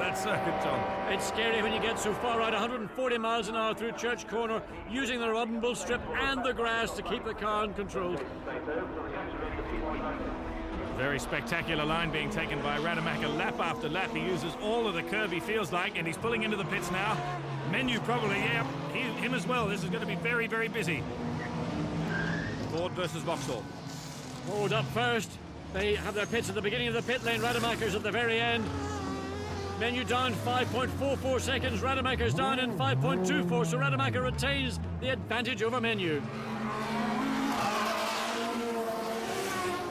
that circuit, John. It's scary when you get so far out, 140 miles an hour through Church Corner, using the rumble strip and the grass to keep the car in control. Very spectacular line being taken by Rademacher lap after lap. He uses all of the curve he feels like, and he's pulling into the pits now. Menu probably, yeah, him as well. This is going to be very, very busy. Ford versus Vauxhall. Ford up first. They have their pits at the beginning of the pit lane. Rademacher's at the very end. Menu down 5.44 seconds. Rademacher's down in 5.24, so Rademacher retains the advantage over Menu.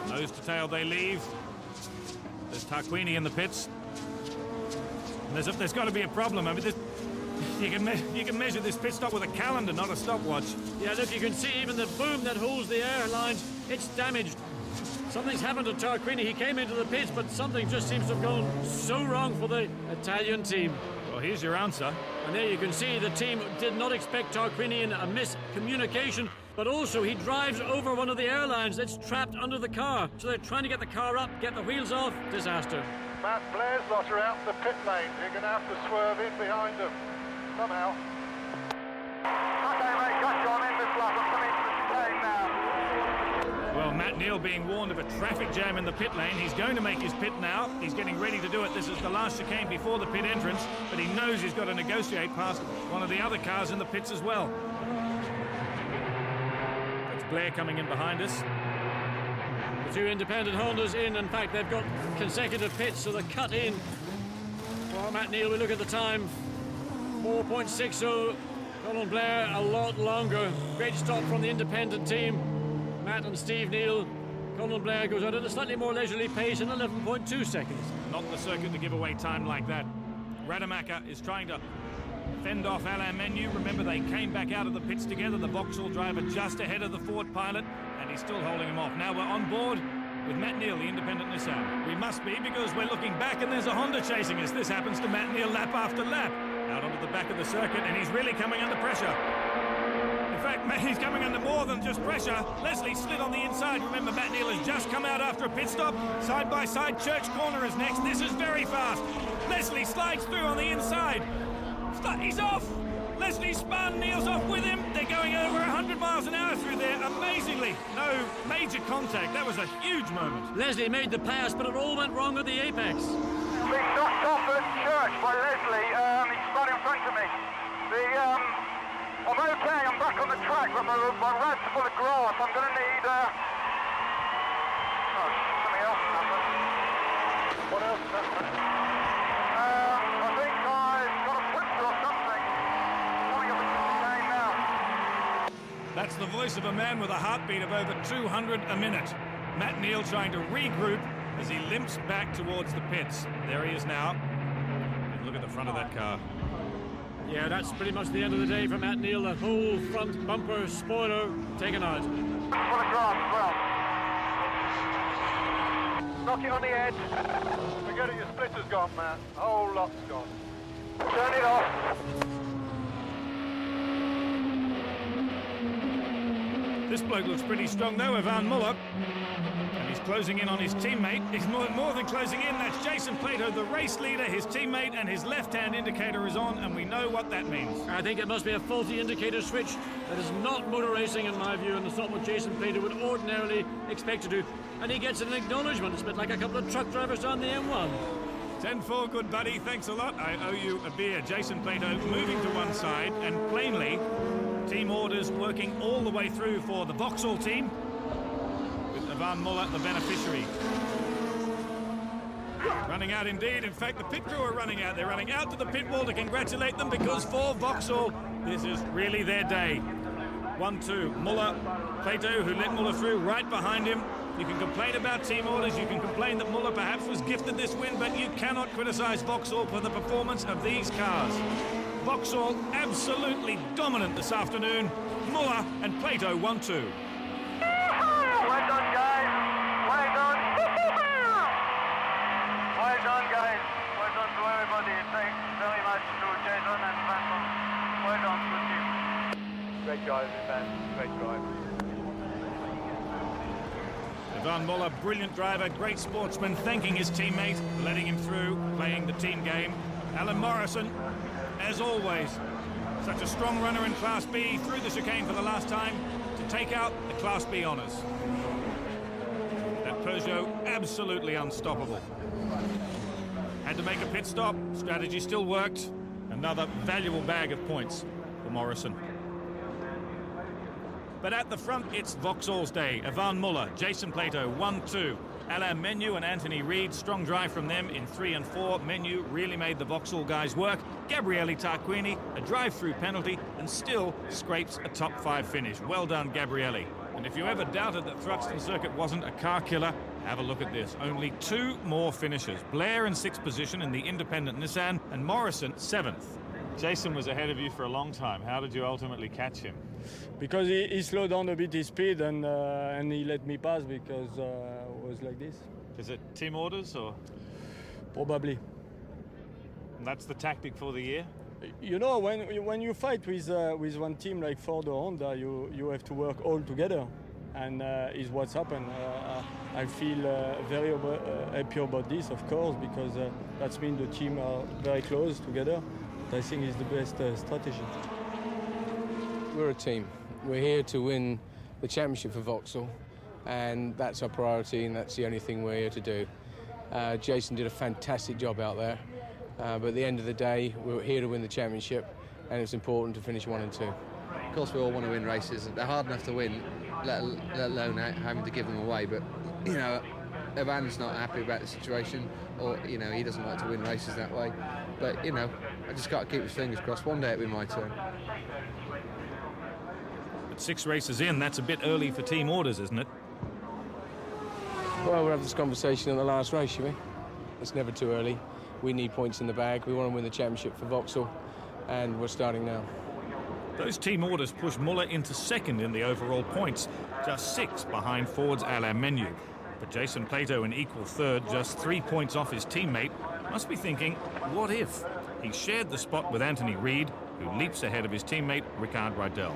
Nose to tail they leave. There's Tarquini in the pits. And there's got to be a problem. I mean, you can measure this pit stop with a calendar, not a stopwatch. Yeah, look, you can see even the boom that holds the airlines, it's damaged. Something's happened to Tarquini. He came into the pits, but something just seems to have gone so wrong for the Italian team. Well, here's your answer. And there you can see the team did not expect Tarquini in a miscommunication, but also he drives over one of the airlines that's trapped under the car. So they're trying to get the car up, get the wheels off. Disaster. Matt Blair's lot are out in the pit lane. You're going to have to swerve in behind them. Somehow. Okay, mate, got you. I'm in this lap. I'm coming to the lane now. Well, Matt Neal being warned of a traffic jam in the pit lane. He's going to make his pit now. He's getting ready to do it. This is the last chicane before the pit entrance, but he knows he's got to negotiate past one of the other cars in the pits as well. That's Blair coming in behind us. The two independent Hondas in fact, they've got consecutive pits, so they're cut in. For Matt Neal, we look at the time, 4.60. Colin Blair a lot longer. Great stop from the independent team. Matt and Steve Neal. Colin Blair goes out at a slightly more leisurely pace in 11.2 seconds. Not the circuit to give away time like that. Rademacher is trying to fend off Alain Menu. Remember, they came back out of the pits together. The Vauxhall driver just ahead of the Ford pilot, and he's still holding him off. Now we're on board with Matt Neal, the independent Nissan. We must be, because we're looking back and there's a Honda chasing us. This happens to Matt Neal lap after lap. Out onto the back of the circuit, and he's really coming under pressure. In fact, he's coming under more than just pressure. Leslie slid on the inside. Remember, Matt Neal has just come out after a pit stop. Side by side, Church Corner is next. This is very fast. Leslie slides through on the inside. He's off. Leslie spun, Neal's off with him. They're going over 100 miles an hour through there. Amazingly, no major contact. That was a huge moment. Leslie made the pass, but it all went wrong at the apex. Being knocked off at Church by Leslie. He spun in front of me. I'm okay, I'm back on the track, but my rad's full of grass. I'm going to need, something else happened. What else has happened? I think I've got a flipper or something. Coming up into the lane now. That's the voice of a man with a heartbeat of over 200 a minute. Matt Neal trying to regroup as he limps back towards the pits. There he is now. And look at the front of that car. Yeah, that's pretty much the end of the day for Matt Neal. The whole front bumper spoiler taken out. Full of grass as well. Knock it on the edge. Forget it, your splitter's gone, Matt. The whole lot's gone. Turn it off. This bloke looks pretty strong though, Ivan Muller. And he's closing in on his teammate. He's more than closing in. That's Jason Plato, the race leader, his teammate, and his left-hand indicator is on, and we know what that means. I think it must be a faulty indicator switch. That is not motor racing in my view, and it's not what Jason Plato would ordinarily expect to do. And he gets an acknowledgement. It's a bit like a couple of truck drivers down the M1. 10-4, good buddy, thanks a lot. I owe you a beer. Jason Plato moving to one side, and plainly, team orders working all the way through for the Vauxhall team, with Ivan Muller the beneficiary. Running out indeed. In fact, the pit crew are running out. They're running out to the pit wall to congratulate them, because for Vauxhall, this is really their day. 1-2, Muller, Plato, who let Muller through, right behind him. You can complain about team orders, you can complain that Muller perhaps was gifted this win, but you cannot criticize Vauxhall for the performance of these cars. Vauxhall absolutely dominant this afternoon. Muller and Plato 1-2. Well done, guys. Well done. Well done, guys. Well done to everybody. Thanks very much to Jason and Phantom. Well done to the team. Great drive, man. Great drive. Ivan Muller, brilliant driver, great sportsman, thanking his teammate, letting him through, playing the team game. Alan Morrison, as always, such a strong runner in Class B, through the chicane for the last time to take out the Class B honours. That Peugeot absolutely unstoppable. Had to make a pit stop, strategy still worked. Another valuable bag of points for Morrison. But at the front, it's Vauxhall's day. Ivan Muller, Jason Plato, 1-2. Alain Menu and Anthony Reid, strong drive from them in 3 and 4. Menu really made the Vauxhall guys work. Gabriele Tarquini, a drive-through penalty, and still scrapes a top 5 finish. Well done, Gabriele. And if you ever doubted that Thruxton circuit wasn't a car killer, have a look at this. Only 2 more finishers. Blair in 6th position in the independent Nissan, and Morrison 7th. Jason was ahead of you for a long time. How did you ultimately catch him? Because he slowed down a bit his speed and he let me pass because it was like this. Is it team orders or? Probably. And that's the tactic for the year? You know, when you fight with one team like Ford or Honda, you have to work all together, and is what's happened. I feel very happy about this, of course, because that means the team are very close together. I think it's the best strategy. We're a team. We're here to win the championship for Vauxhall, and that's our priority, and that's the only thing we're here to do. Jason did a fantastic job out there, but at the end of the day, we're here to win the championship, and it's important to finish 1 and 2. Of course, we all want to win races. They're hard enough to win, let alone having to give them away. But, you know, Ivan's not happy about the situation, or, you know, he doesn't like to win races that way. But, you know, I just got to keep his fingers crossed. One day it'll be my turn. But 6 races in, that's a bit early for team orders, isn't it? Well, we'll have this conversation in the last race, shall we? It's never too early. We need points in the bag. We want to win the championship for Vauxhall, and we're starting now. Those team orders push Muller into 2nd in the overall points, just 6 behind Ford's Alain Menu. But Jason Plato in equal 3rd, just 3 points off his teammate, must be thinking, what if? He shared the spot with Anthony Reid, who leaps ahead of his teammate Ricard Rydell.